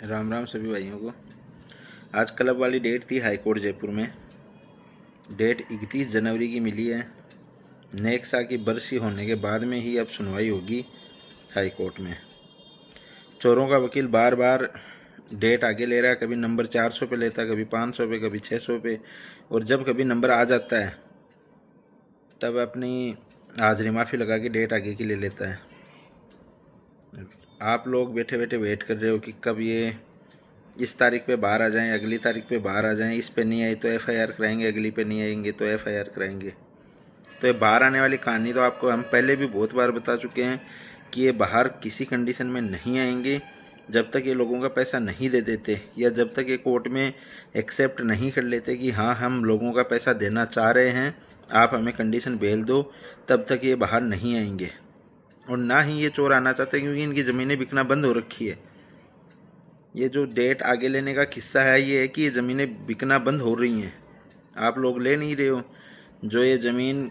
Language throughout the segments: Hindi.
राम राम सभी भाइयों को। आज क्लब वाली डेट थी हाई कोर्ट जयपुर में। डेट 31 जनवरी की मिली है। नेक्सा की बरसी होने के बाद में ही अब सुनवाई होगी हाई कोर्ट में। चोरों का वकील बार बार डेट आगे ले रहा है, कभी नंबर 400 पे लेता है, कभी 500 पे, कभी 600 पे, और जब कभी नंबर आ जाता है तब अपनी हाजिरी माफ़ी लगा के डेट आगे की ले लेता है। आप लोग बैठे बैठे वेट कर रहे हो कि कब ये इस तारीख पे बाहर आ जाएं, अगली तारीख पे बाहर आ जाएं। इस पे नहीं आई तो एफआईआर कराएंगे, अगली पे नहीं आएंगे तो एफआईआर कराएंगे। तो ये बाहर आने वाली कहानी तो आपको हम पहले भी बहुत बार बता चुके हैं कि ये बाहर किसी कंडीशन में नहीं आएंगे जब तक ये लोगों का पैसा नहीं दे देते, या जब तक ये कोर्ट में एक्सेप्ट नहीं कर लेते कि हाँ हम लोगों का पैसा देना चाह रहे हैं, आप हमें कंडीशन बेल दो, तब तक ये बाहर नहीं आएंगे। और ना ही ये चोर आना चाहते क्योंकि इनकी ज़मीनें बिकना बंद हो रखी है। ये जो डेट आगे लेने का किस्सा है ये है कि ये ज़मीनें बिकना बंद हो रही हैं, आप लोग ले नहीं रहे हो। जो ये ज़मीन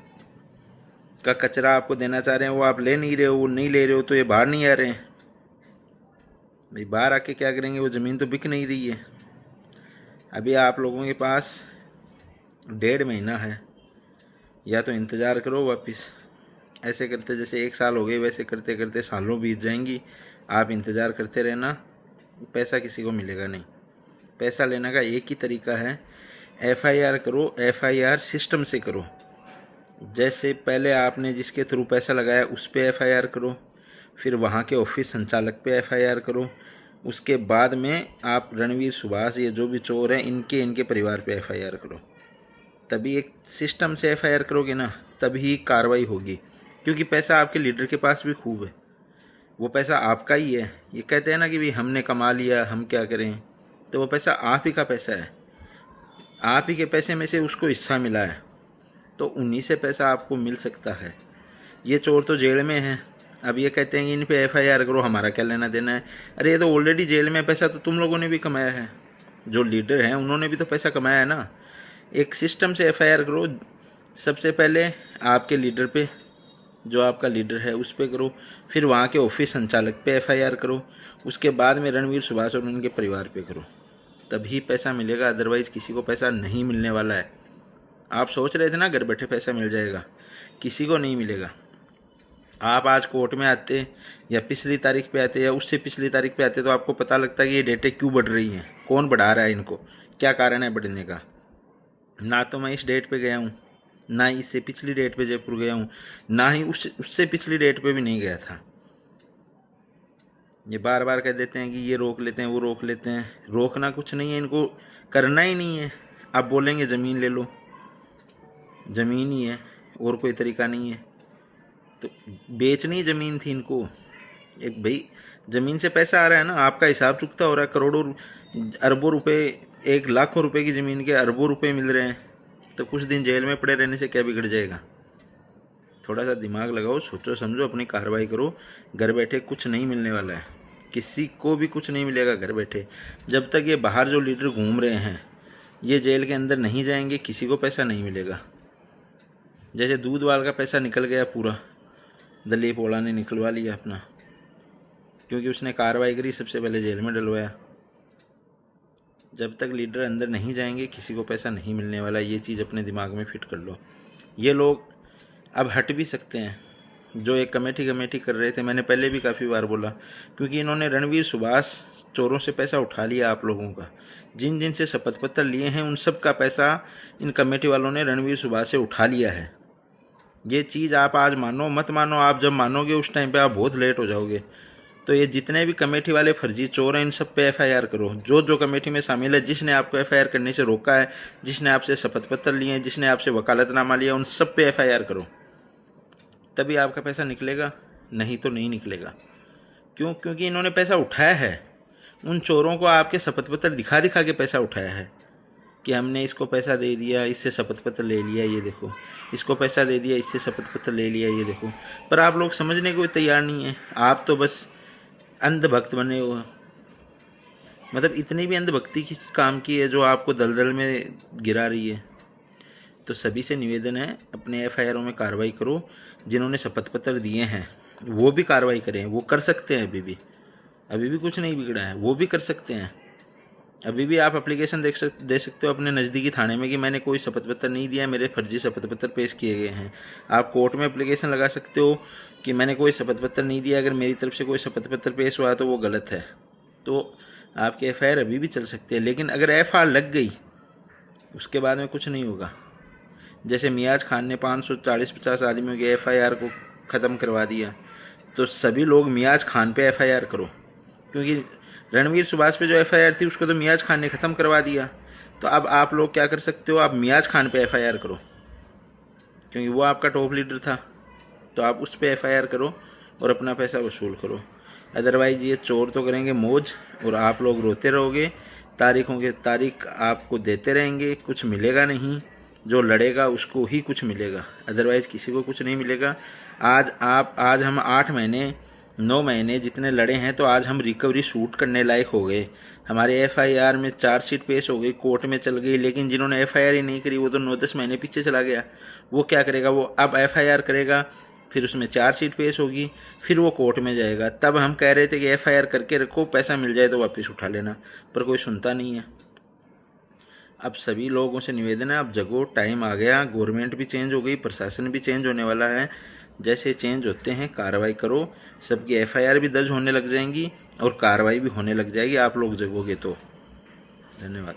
का कचरा आपको देना चाह रहे हैं वो आप ले नहीं रहे हो, वो नहीं ले रहे हो तो ये बाहर नहीं आ रहे हैं। भाई बाहर आके क्या करेंगे, वो ज़मीन तो बिक नहीं रही है। अभी आप लोगों के पास 1.5 महीना है, या तो इंतज़ार करो वापस। ऐसे करते जैसे 1 साल हो गए वैसे करते करते सालों बीत जाएंगी। आप इंतज़ार करते रहना, पैसा किसी को मिलेगा नहीं। पैसा लेने का एक ही तरीका है, एफआईआर करो। एफआईआर सिस्टम से करो। जैसे पहले आपने जिसके थ्रू पैसा लगाया उस पर एफआईआर करो, फिर वहाँ के ऑफिस संचालक पे एफआईआर करो, उसके बाद में आप रणवीर सुभाष ये जो भी चोर हैं इनके परिवार पे एफआईआर करो। तभी एक सिस्टम से एफआईआर करोगे ना, तभी कार्रवाई होगी। क्योंकि पैसा आपके लीडर के पास भी खूब है, वो पैसा आपका ही है। ये कहते हैं ना कि भाई हमने कमा लिया हम क्या करें, तो वो पैसा आप ही का पैसा है। आप ही के पैसे में से उसको हिस्सा मिला है, तो उन्हीं से पैसा आपको मिल सकता है। ये चोर तो जेल में हैं, अब ये कहते हैं कि इन पे एफआईआर करो, हमारा क्या लेना देना है। अरे ये तो ऑलरेडी जेल में, पैसा तो तुम लोगों ने भी कमाया है, जो लीडर हैं उन्होंने भी तो पैसा कमाया है ना। एक सिस्टम से एफआईआर करो। सबसे पहले आपके लीडर पे, जो आपका लीडर है उस पर करो, फिर वहाँ के ऑफिस संचालक पे एफआईआर करो, उसके बाद में रणवीर सुभाष और उनके परिवार पे करो, तभी पैसा मिलेगा। अदरवाइज़ किसी को पैसा नहीं मिलने वाला है। आप सोच रहे थे ना घर बैठे पैसा मिल जाएगा, किसी को नहीं मिलेगा। आप आज कोर्ट में आते या पिछली तारीख पे आते या उससे पिछली तारीख पे आते तो आपको पता लगता कि ये डेटें क्यों बढ़ रही हैं, कौन बढ़ा रहा है इनको, क्या कारण है बढ़ने का। ना तो मैं इस डेट पे गया हूँ, ना ही इससे पिछली डेट पे जयपुर गया हूँ, ना ही उससे पिछली डेट पे भी नहीं गया था। ये बार बार कह देते हैं कि ये रोक लेते हैं वो रोक लेते हैं। रोकना कुछ नहीं है, इनको करना ही नहीं है। आप बोलेंगे ज़मीन ले लो, ज़मीन ही है, और कोई तरीका नहीं है। तो बेचनी ज़मीन थी इनको। एक भाई ज़मीन से पैसा आ रहा है ना, आपका हिसाब चुकता हो रहा है, करोड़ों अरबों रुपए, 1 लाखों रुपए की ज़मीन के अरबों रुपए मिल रहे हैं, तो कुछ दिन जेल में पड़े रहने से क्या बिगड़ जाएगा। थोड़ा सा दिमाग लगाओ, सोचो समझो, अपनी कार्रवाई करो। घर बैठे कुछ नहीं मिलने वाला है, किसी को भी कुछ नहीं मिलेगा घर बैठे। जब तक ये बाहर जो लीडर घूम रहे हैं ये जेल के अंदर नहीं जाएंगे, किसी को पैसा नहीं मिलेगा। जैसे दूध वाल का पैसा निकल गया पूरा, दलीप ओला ने निकलवा लिया अपना, क्योंकि उसने कार्रवाई करी, सबसे पहले जेल में डलवाया। जब तक लीडर अंदर नहीं जाएंगे किसी को पैसा नहीं मिलने वाला। ये चीज़ अपने दिमाग में फिट कर लो। ये लोग अब हट भी सकते हैं, जो एक कमेटी कर रहे थे, मैंने पहले भी काफ़ी बार बोला, क्योंकि इन्होंने रणवीर सुभाष चोरों से पैसा उठा लिया। आप लोगों का जिन जिन से शपथ पत्र लिए हैं उन सब का पैसा इन कमेटी वालों ने रणवीर सुभाष से उठा लिया है। ये चीज़ आप आज मानो मत मानो, आप जब मानोगे उस टाइम पे आप बहुत लेट हो जाओगे। तो ये जितने भी कमेटी वाले फर्जी चोर हैं इन सब पे एफआईआर करो। जो जो कमेटी में शामिल है, जिसने आपको एफआईआर करने से रोका है, जिसने आपसे शपथ पत्र लिए हैं, जिसने आपसे वकालतनामा लिया, उन सब पे एफआईआर करो, तभी आपका पैसा निकलेगा, नहीं तो नहीं निकलेगा। क्यों? क्योंकि इन्होंने पैसा उठाया है। उन चोरों को आपके शपथ पत्र दिखा दिखा के पैसा उठाया है कि हमने इसको पैसा दे दिया, इससे शपथ पत्र ले लिया, ये देखो, इसको पैसा दे दिया, इससे शपथ पत्र ले लिया, ये देखो। पर आप लोग समझने को तैयार नहीं है। आप तो बस अंधभक्त बने हो। मतलब इतनी भी अंधभक्ति किस काम की है जो आपको दलदल में गिरा रही है। तो सभी से निवेदन है, अपने एफआईआरों में कार्रवाई करो। जिन्होंने शपथ पत्र दिए हैं वो भी कार्रवाई करें, वो कर सकते हैं अभी भी। अभी भी कुछ नहीं बिगड़ा है, वो भी कर सकते हैं। अभी भी आप एप्लीकेशन दे सकते हो अपने नज़दीकी थाने में कि मैंने कोई शपथ पत्र नहीं दिया, मेरे फर्जी शपथ पत्र पेश किए गए हैं। आप कोर्ट में एप्लीकेशन लगा सकते हो कि मैंने कोई शपथ पत्र नहीं दिया, अगर मेरी तरफ से कोई शपथ पत्र पेश हुआ तो वो गलत है, तो आपकी एफआईआर अभी भी चल सकती है। लेकिन अगर एफआईआर लग गई उसके बाद में कुछ नहीं होगा। जैसे मियाज खान ने 540-50 आदमियों की एफआईआर को ख़त्म करवा दिया, तो सभी लोग मियाज खान पे एफआईआर करो, क्योंकि रणवीर सुभाष पे जो एफआईआर थी उसको तो मियाज खान ने ख़त्म करवा दिया। तो अब आप लोग क्या कर सकते हो, आप मियाज खान पे एफआईआर करो, क्योंकि वो आपका टॉप लीडर था, तो आप उस पर एफआईआर करो और अपना पैसा वसूल करो। अदरवाइज ये चोर तो करेंगे मौज और आप लोग रोते रहोगे, तारीखों के तारीख आपको देते रहेंगे, कुछ मिलेगा नहीं। जो लड़ेगा उसको ही कुछ मिलेगा, अदरवाइज़ किसी को कुछ नहीं मिलेगा। आज हम 8 महीने 9 महीने जितने लड़े हैं, तो आज हम रिकवरी शूट करने लायक हो गए। हमारे एफआईआर में चार्जशीट पेश हो गई, कोर्ट में चल गई। लेकिन जिन्होंने एफआईआर ही नहीं करी वो तो 9-10 महीने पीछे चला गया। वो क्या करेगा, वो अब एफआईआर करेगा, फिर उसमें चार्जशीट पेश होगी, फिर वो कोर्ट में जाएगा। तब हम कह रहे थे कि एफआईआर करके रखो, पैसा मिल जाए तो वापस उठा लेना, पर कोई सुनता नहीं है। अब सभी लोगों से निवेदन है, अब जगो, टाइम आ गया, गवर्नमेंट भी चेंज हो गई, प्रशासन भी चेंज होने वाला है। जैसे चेंज होते हैं कार्रवाई करो, सबकी एफआईआर भी दर्ज होने लग जाएंगी और कार्रवाई भी होने लग जाएगी, आप लोग जगोगे तो। धन्यवाद।